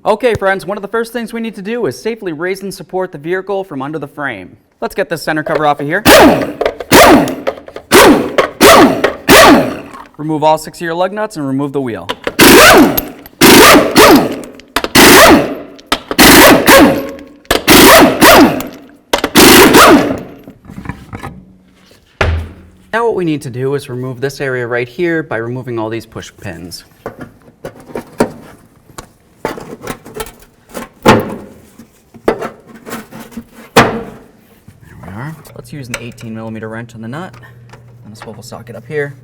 Okay friends, one of the first things we need to do is safely raise and support the vehicle from under the frame. Let's get this center cover off of here. Remove all 6 of your lug nuts and remove the wheel. Now what we need to do is remove this area right here by removing all these push pins. There we are. Let's use an 18mm wrench on the nut and a swivel socket up here.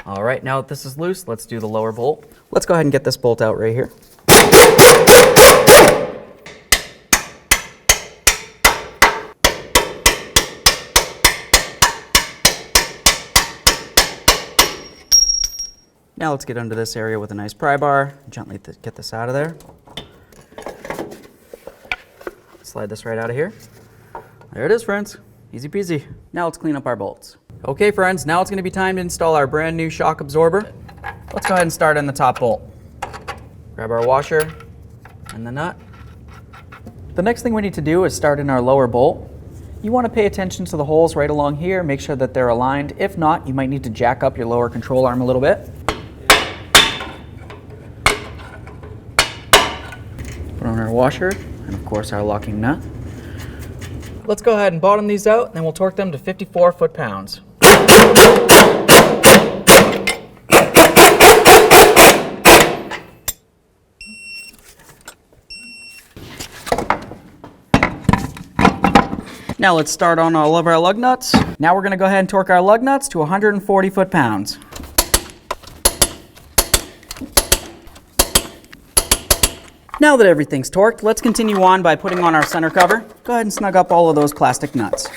All right, now that this is loose, let's do the lower bolt. Let's go ahead and get this bolt out right here. Now let's get under this area with a nice pry bar, gently get this out of there. Slide this right out of here. There it is, friends. Easy peasy. Now let's clean up our bolts. Okay friends, now it's going to be time to install our brand new shock absorber. Let's go ahead and start on the top bolt. Grab our washer and the nut. The next thing we need to do is start in our lower bolt. You want to pay attention to the holes right along here, make sure that they're aligned. If not, you might need to jack up your lower control arm a little bit. Put on our washer and of course our locking nut. Let's go ahead and bottom these out and then we'll torque them to 54 foot-pounds. Now let's start on all of our lug nuts. Now we're going to go ahead and torque our lug nuts to 140 foot-pounds. Now that everything's torqued, let's continue on by putting on our center cover. Go ahead and snug up all of those plastic nuts.